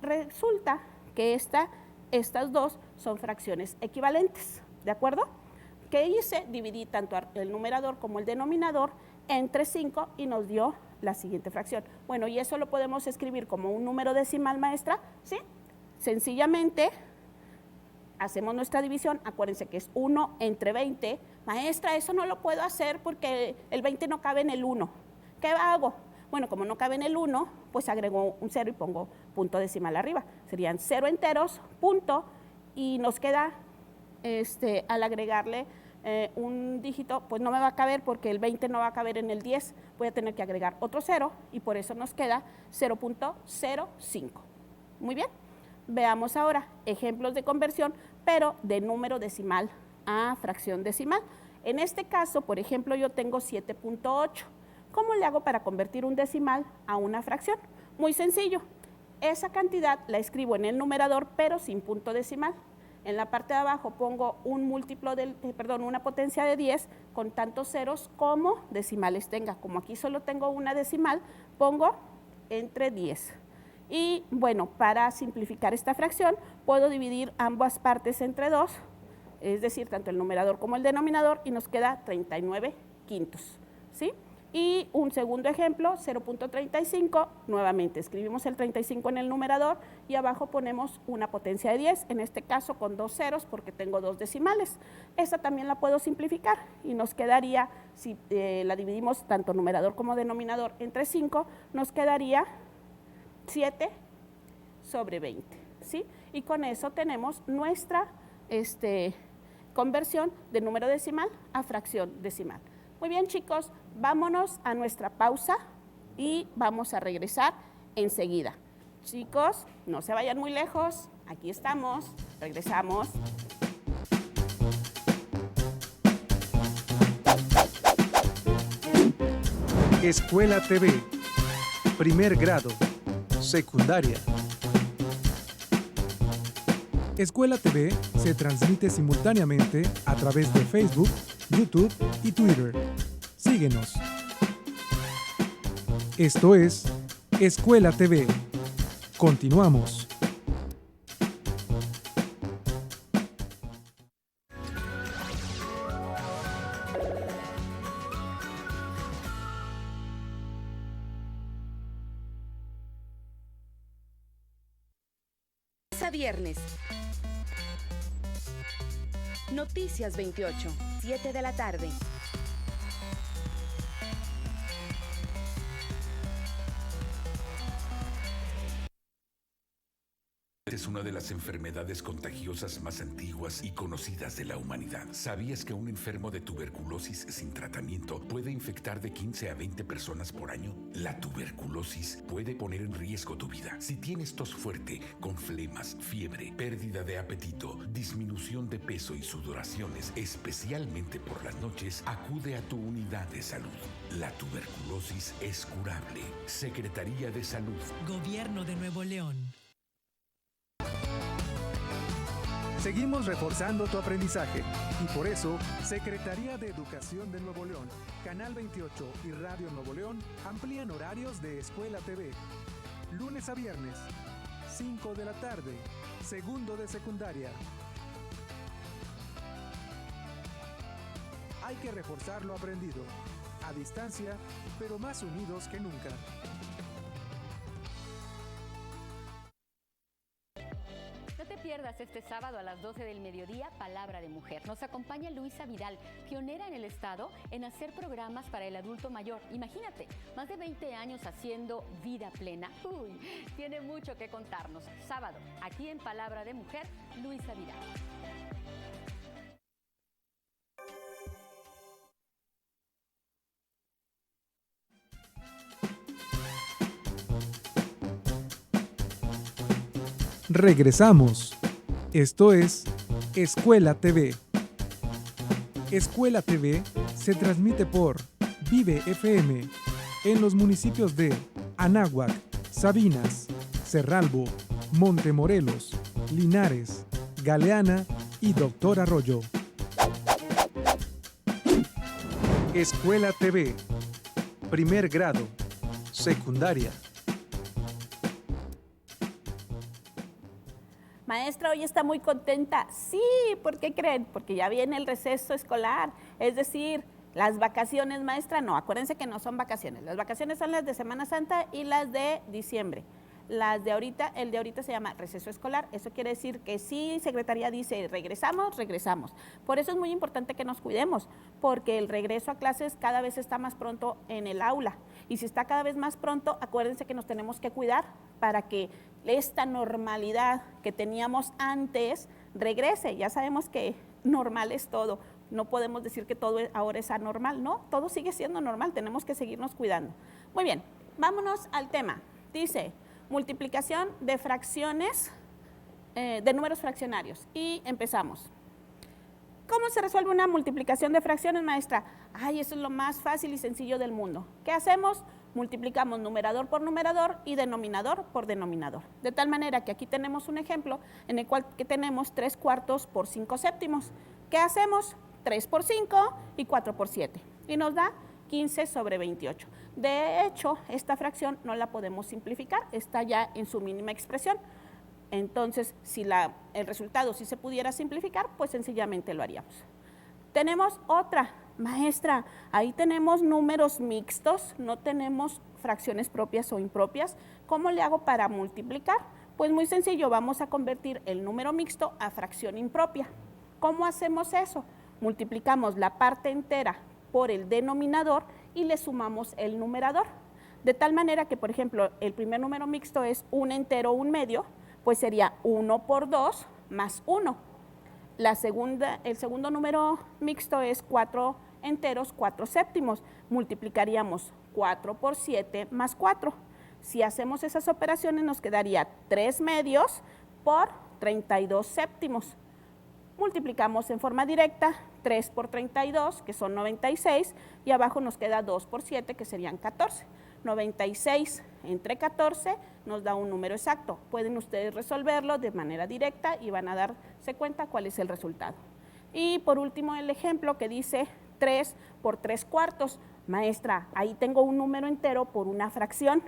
Resulta que esta estas dos son fracciones equivalentes, ¿de acuerdo? ¿Qué hice? Dividí tanto el numerador como el denominador entre 5 y nos dio la siguiente fracción. Bueno, y eso lo podemos escribir como un número decimal, maestra, ¿sí? Sencillamente hacemos nuestra división, acuérdense que es 1 entre 20. Maestra, eso no lo puedo hacer porque el 20 no cabe en el 1. ¿Qué hago? Bueno, como no cabe en el 1, pues agrego un 0 y pongo punto decimal arriba. Serían 0 enteros, punto, y nos queda, al agregarle un dígito, pues no me va a caber porque el 20 no va a caber en el 10. Voy a tener que agregar otro 0 y por eso nos queda 0.05. Muy bien. Veamos ahora ejemplos de conversión, pero de número decimal a fracción decimal. En este caso, por ejemplo, yo tengo 7.8. ¿Cómo le hago para convertir un decimal a una fracción? Muy sencillo. Esa cantidad la escribo en el numerador, pero sin punto decimal. En la parte de abajo pongo un múltiplo una potencia de 10 con tantos ceros como decimales tenga. Como aquí solo tengo una decimal, pongo entre 10. Y bueno, para simplificar esta fracción, puedo dividir ambas partes entre 2, es decir, tanto el numerador como el denominador, y nos queda 39 quintos, ¿sí? Y un segundo ejemplo, 0.35, nuevamente escribimos el 35 en el numerador y abajo ponemos una potencia de 10, en este caso con 2 ceros porque tengo 2 decimales. Esta también la puedo simplificar y nos quedaría, si la dividimos tanto numerador como denominador entre 5, nos quedaría 7 sobre 20, ¿sí? Y con eso tenemos nuestra conversión de número decimal a fracción decimal. Muy bien, chicos, vámonos a nuestra pausa y vamos a regresar enseguida. Chicos, no se vayan muy lejos, aquí estamos, regresamos. Escuela TV, primer grado, secundaria. Escuela TV se transmite simultáneamente a través de Facebook, YouTube y Twitter. Síguenos. Esto es Escuela TV. Continuamos. A viernes. Noticias 28, 7 de la tarde. Es una de las enfermedades contagiosas más antiguas y conocidas de la humanidad. ¿Sabías que un enfermo de tuberculosis sin tratamiento puede infectar de 15 a 20 personas por año? La tuberculosis puede poner en riesgo tu vida. Si tienes tos fuerte, con flemas, fiebre, pérdida de apetito, disminución de peso y sudoraciones, especialmente por las noches, acude a tu unidad de salud. La tuberculosis es curable. Secretaría de Salud. Gobierno de Nuevo León. Seguimos reforzando tu aprendizaje y por eso Secretaría de Educación de Nuevo León, Canal 28 y Radio Nuevo León amplían horarios de Escuela TV. Lunes a viernes, 5 de la tarde, segundo de secundaria. Hay que reforzar lo aprendido, a distancia, pero más unidos que nunca. No te pierdas este sábado a las 12 del mediodía Palabra de Mujer. Nos acompaña Luisa Vidal, pionera en el estado en hacer programas para el adulto mayor. Imagínate, más de 20 años haciendo vida plena. Uy, tiene mucho que contarnos. Sábado, aquí en Palabra de Mujer, Luisa Vidal. Regresamos. Esto es Escuela TV. Escuela TV se transmite por Vive FM en los municipios de Anáhuac, Sabinas, Cerralbo, Montemorelos, Linares, Galeana y Doctor Arroyo. Escuela TV, primer grado, secundaria. Maestra, hoy está muy contenta. Sí, ¿por qué creen? Porque ya viene el receso escolar, es decir, las vacaciones, maestra, no, acuérdense que no son vacaciones. Las vacaciones son las de Semana Santa y las de diciembre. Las de ahorita, el de ahorita se llama receso escolar. Eso quiere decir que sí, Secretaría dice regresamos, regresamos. Por eso es muy importante que nos cuidemos, porque el regreso a clases cada vez está más pronto en el aula. Y si está cada vez más pronto, acuérdense que nos tenemos que cuidar para que esta normalidad que teníamos antes regrese. Ya sabemos que normal es todo. No podemos decir que todo ahora es anormal, no, todo sigue siendo normal, tenemos que seguirnos cuidando. Muy bien, vámonos al tema. Dice, multiplicación de fracciones, de números fraccionarios. Y empezamos. ¿Cómo se resuelve una multiplicación de fracciones, maestra? Ay, eso es lo más fácil y sencillo del mundo. ¿Qué hacemos? Multiplicamos numerador por numerador y denominador por denominador. De tal manera que aquí tenemos un ejemplo en el cual que tenemos 3/4 por 5/7. ¿Qué hacemos? 3 por 5 y 4 por 7. Y nos da 15/28. De hecho, esta fracción no la podemos simplificar, está ya en su mínima expresión. Entonces, si el resultado sí se pudiera simplificar, pues sencillamente lo haríamos. Tenemos otra, maestra, ahí tenemos números mixtos, no tenemos fracciones propias o impropias. ¿Cómo le hago para multiplicar? Pues muy sencillo, vamos a convertir el número mixto a fracción impropia. ¿Cómo hacemos eso? Multiplicamos la parte entera por el denominador y le sumamos el numerador. De tal manera que, por ejemplo, el primer número mixto es un entero, un medio, pues sería 1 por 2 más 1. El segundo número mixto es 4 enteros, 4/7. Multiplicaríamos 4 por 7 más 4. Si hacemos esas operaciones nos quedaría 3 medios por 32/7. Multiplicamos en forma directa 3 por 32, que son 96, y abajo nos queda 2 por 7, que serían 14. 96 entre 14 nos da un número exacto. Pueden ustedes resolverlo de manera directa y van a darse cuenta cuál es el resultado. Y por último el ejemplo que dice 3 por 3/4. Maestra, ahí tengo un número entero por una fracción.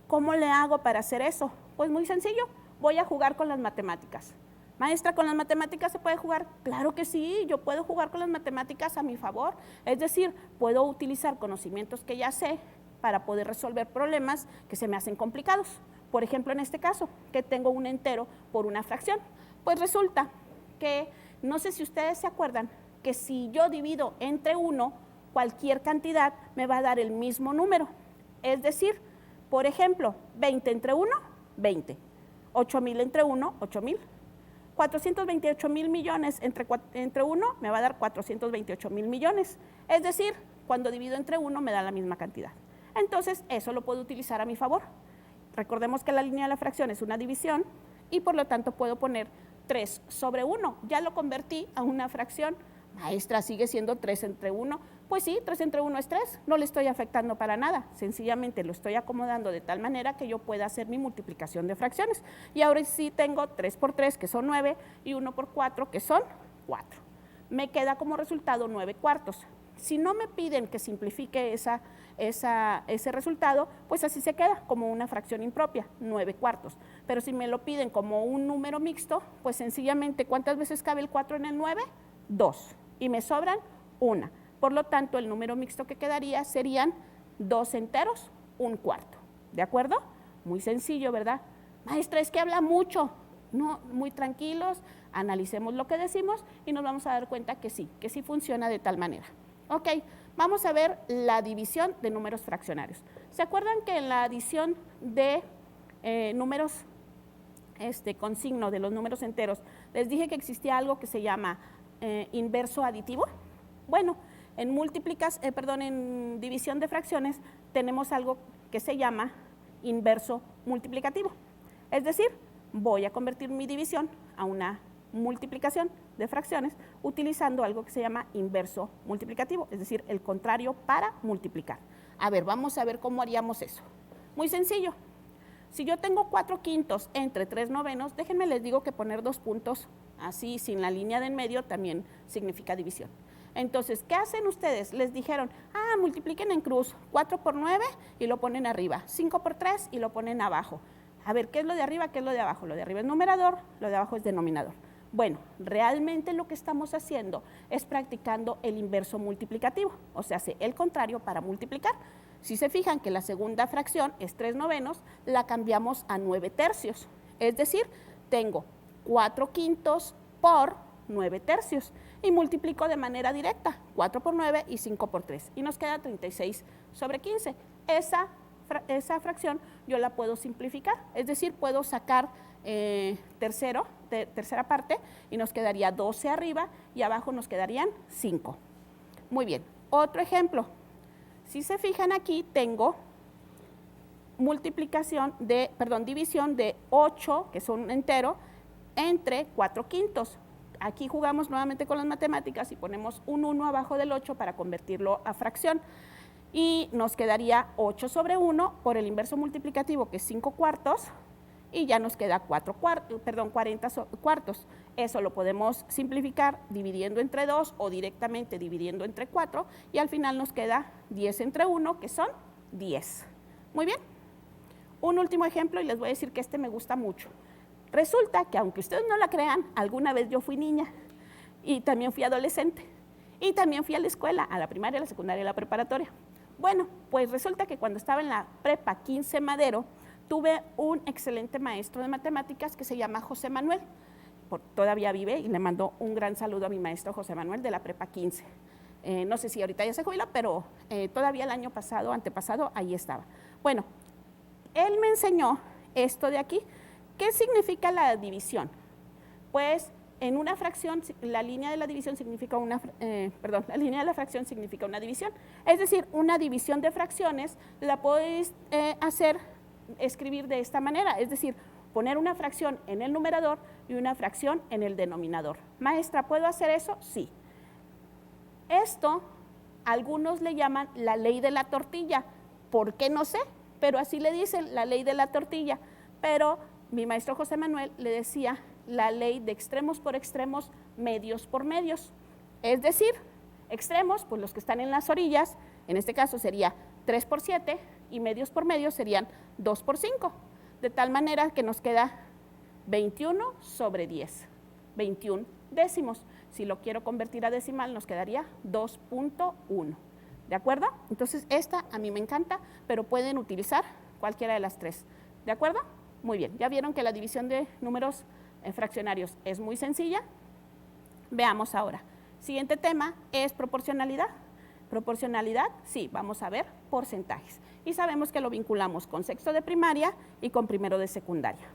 ¿Cómo le hago para hacer eso? Pues muy sencillo, voy a jugar con las matemáticas. Maestra, ¿con las matemáticas se puede jugar? Claro que sí, yo puedo jugar con las matemáticas a mi favor. Es decir, puedo utilizar conocimientos que ya sé para poder resolver problemas que se me hacen complicados. Por ejemplo, en este caso, que tengo un entero por una fracción. Pues resulta que, no sé si ustedes se acuerdan, que si yo divido entre 1, cualquier cantidad me va a dar el mismo número. Es decir, por ejemplo, 20 entre 1, 20. 8,000 entre 1, 8,000. 428,000 millones entre 1 me va a dar 428,000 millones. Es decir, cuando divido entre 1 me da la misma cantidad. Entonces, eso lo puedo utilizar a mi favor. Recordemos que la línea de la fracción es una división y por lo tanto puedo poner 3/1. Ya lo convertí a una fracción. Maestra, ¿sigue siendo 3 entre 1? Pues sí, 3 entre 1 es 3. No le estoy afectando para nada. Sencillamente lo estoy acomodando de tal manera que yo pueda hacer mi multiplicación de fracciones. Y ahora sí tengo 3 por 3, que son 9, y 1 por 4, que son 4. Me queda como resultado 9/4. Si no me piden que simplifique ese resultado, pues así se queda, como una fracción impropia, 9/4. Pero si me lo piden como un número mixto, pues sencillamente, ¿cuántas veces cabe el 4 en el 9? 2. Y me sobran 1. Por lo tanto, el número mixto que quedaría serían 2 enteros, 1/4. ¿De acuerdo? Muy sencillo, ¿verdad? Maestra, es que habla mucho. No, muy tranquilos, analicemos lo que decimos y nos vamos a dar cuenta que sí funciona de tal manera. Ok, vamos a ver la división de números fraccionarios. ¿Se acuerdan que en la adición de números con signo de los números enteros, les dije que existía algo que se llama inverso aditivo? Bueno, en división de fracciones tenemos algo que se llama inverso multiplicativo. Es decir, voy a convertir mi división a una multiplicación de fracciones utilizando algo que se llama inverso multiplicativo, es decir, el contrario para multiplicar. A ver, vamos a ver cómo haríamos eso. Muy sencillo. Si yo tengo 4/5 entre 3/9, déjenme les digo que poner 2 puntos así sin la línea de en medio también significa división. Entonces, ¿qué hacen ustedes? Les dijeron, multipliquen en cruz, 4 por 9 y lo ponen arriba, 5 por 3 y lo ponen abajo. A ver, ¿qué es lo de arriba? ¿Qué es lo de abajo? Lo de arriba es numerador, lo de abajo es denominador. Bueno, realmente lo que estamos haciendo es practicando el inverso multiplicativo, o sea, hace el contrario para multiplicar. Si se fijan que la segunda fracción es 3/9, la cambiamos a 9/3. Es decir, tengo 4/5 por 9/3 y multiplico de manera directa, 4 por 9 y 5 por 3. Y nos queda 36/15. Esa fracción yo la puedo simplificar, es decir, puedo sacar tercera parte y nos quedaría 12 arriba y abajo nos quedarían 5. Muy bien, otro ejemplo. Si se fijan aquí tengo división de 8, que es un entero, entre 4/5. Aquí jugamos nuevamente con las matemáticas y ponemos un 1 abajo del 8 para convertirlo a fracción. Y nos quedaría 8/1 por el inverso multiplicativo, que es 5/4, y ya nos queda 40 cuartos. Eso lo podemos simplificar dividiendo entre 2 o directamente dividiendo entre 4, y al final nos queda 10/1, que son 10. Muy bien. Un último ejemplo, y les voy a decir que este me gusta mucho. Resulta que, aunque ustedes no la crean, alguna vez yo fui niña, y también fui adolescente, y también fui a la escuela, a la primaria, a la secundaria y a la preparatoria. Bueno, pues resulta que cuando estaba en la prepa 15 Madero, tuve un excelente maestro de matemáticas que se llama José Manuel. Todavía vive y le mando un gran saludo a mi maestro José Manuel de la prepa 15. No sé si ahorita ya se jubiló, pero todavía el año pasado, antepasado, ahí estaba. Bueno, él me enseñó esto de aquí. ¿Qué significa la división? Pues en una fracción, la línea de la división significa la línea de la fracción significa una división. Es decir, una división de fracciones la podéis escribir de esta manera, es decir, poner una fracción en el numerador y una fracción en el denominador. Maestra, ¿puedo hacer eso? Sí. Esto, algunos le llaman la ley de la tortilla. ¿Por qué? No sé, pero así le dicen, la ley de la tortilla. Pero mi maestro José Manuel le decía la ley de extremos por extremos, medios por medios. Es decir, extremos, pues los que están en las orillas, en este caso sería 3 por 7, y medios por medios serían 2 por 5. De tal manera que nos queda 21/10, 21 décimos. Si lo quiero convertir a decimal, nos quedaría 2.1. ¿De acuerdo? Entonces, esta a mí me encanta, pero pueden utilizar cualquiera de las tres. ¿De acuerdo? Muy bien. Ya vieron que la división de números fraccionarios es muy sencilla. Veamos ahora. Siguiente tema es proporcionalidad. Proporcionalidad, sí, vamos a ver porcentajes. Y sabemos que lo vinculamos con sexto de primaria y con primero de secundaria.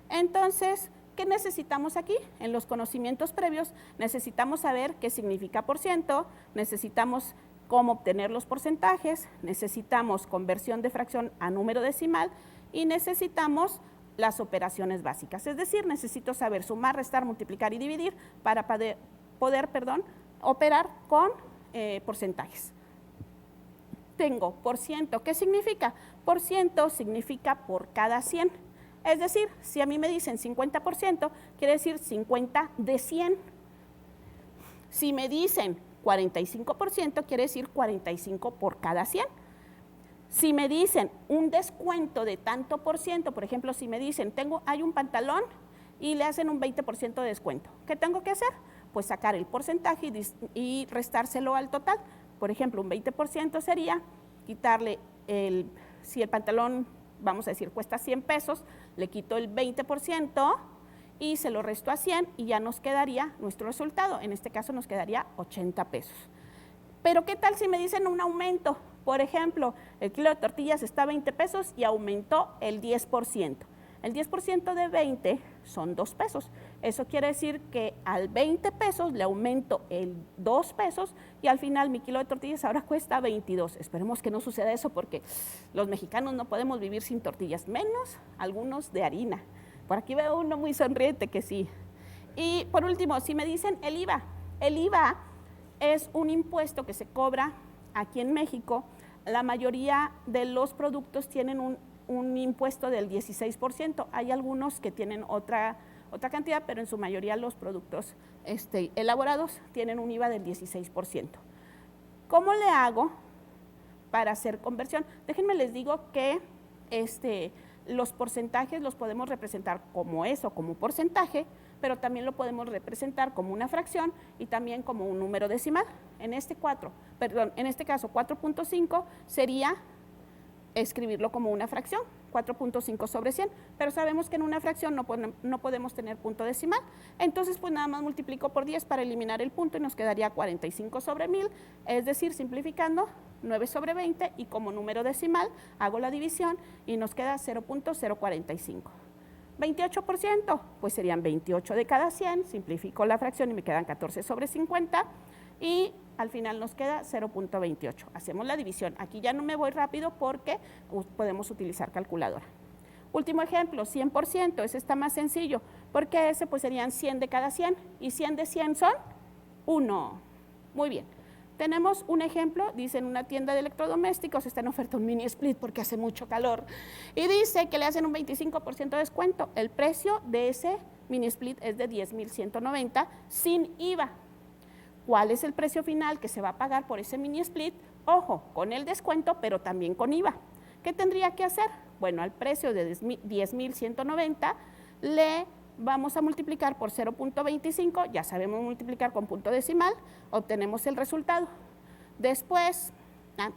Entonces, ¿qué necesitamos aquí? En los conocimientos previos necesitamos saber qué significa por ciento, necesitamos cómo obtener los porcentajes, necesitamos conversión de fracción a número decimal y necesitamos las operaciones básicas. Es decir, necesito saber sumar, restar, multiplicar y dividir para poder operar con porcentajes. Tengo por ciento, ¿qué significa? Por ciento significa por cada 100. Es decir, si a mí me dicen 50%, quiere decir 50 de 100. Si me dicen 45%, quiere decir 45 por cada 100. Si me dicen un descuento de tanto por ciento, por ejemplo, si me dicen hay un pantalón y le hacen un 20% de descuento, ¿qué tengo que hacer? Pues sacar el porcentaje y restárselo al total. Por ejemplo, un 20% sería quitarle si el pantalón, vamos a decir, cuesta 100 pesos, le quito el 20% y se lo resto a 100 y ya nos quedaría nuestro resultado. En este caso nos quedaría 80 pesos. Pero ¿qué tal si me dicen un aumento? Por ejemplo, el kilo de tortillas está a 20 pesos y aumentó el 10%. El 10% de 20 son 2 pesos. Eso quiere decir que al 20 pesos le aumento el 2 pesos y al final mi kilo de tortillas ahora cuesta 22. Esperemos que no suceda eso porque los mexicanos no podemos vivir sin tortillas, menos algunos de harina. Por aquí veo uno muy sonriente que sí. Y por último, si me dicen el IVA es un impuesto que se cobra aquí en México. La mayoría de los productos tienen un impuesto del 16%. Hay algunos que tienen otra cantidad, pero en su mayoría los productos elaborados tienen un IVA del 16%. ¿Cómo le hago para hacer conversión? Déjenme les digo que Los porcentajes los podemos representar como eso, como porcentaje, pero también lo podemos representar como una fracción y también como un número decimal. En este caso 4.5 sería escribirlo como una fracción, 4.5 sobre 100, pero sabemos que en una fracción no podemos tener punto decimal, entonces pues nada más multiplico por 10 para eliminar el punto y nos quedaría 45 sobre 1000, es decir, simplificando, 9 sobre 20 y como número decimal hago la división y nos queda 0.045. 28%, pues serían 28 de cada 100, simplifico la fracción y me quedan 14 sobre 50 y al final nos queda 0.28. Hacemos la división. Aquí ya no me voy rápido porque podemos utilizar calculadora. Último ejemplo, 100%, ese está más sencillo, porque ese pues serían 100 de cada 100 y 100 de 100 son 1. Muy bien. Tenemos un ejemplo, dice en una tienda de electrodomésticos, está en oferta un mini split porque hace mucho calor, y dice que le hacen un 25% de descuento. El precio de ese mini split es de 10,190 sin IVA. ¿Cuál es el precio final que se va a pagar por ese mini split? Ojo, con el descuento, pero también con IVA. ¿Qué tendría que hacer? Bueno, al precio de 10,190 le vamos a multiplicar por 0.25, ya sabemos multiplicar con punto decimal, obtenemos el resultado. Después,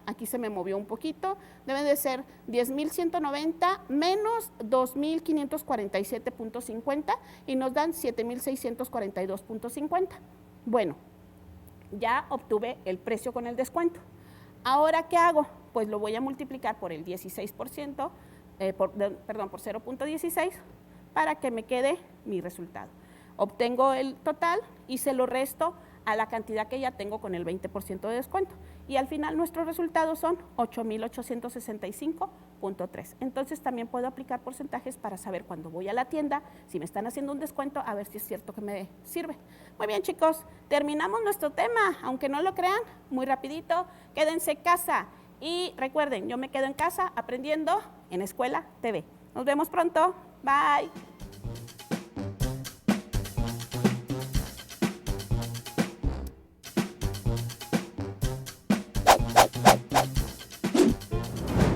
aquí se me movió un poquito, debe de ser 10,190 menos 2,547.50 y nos dan 7,642.50. Bueno, ya obtuve el precio con el descuento. Ahora, ¿qué hago? Pues lo voy a multiplicar por el 16%, por 0.16, para que me quede mi resultado. Obtengo el total y se lo resto a la cantidad que ya tengo con el 20% de descuento. Y al final nuestros resultados son 8,865.3. Entonces también puedo aplicar porcentajes para saber cuando voy a la tienda, si me están haciendo un descuento, a ver si es cierto que me sirve. Muy bien, chicos, terminamos nuestro tema, aunque no lo crean, muy rapidito, quédense en casa. Y recuerden, yo me quedo en casa aprendiendo en Escuela TV. Nos vemos pronto. Bye.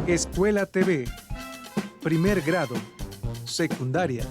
Escuela TV, primer grado, secundaria,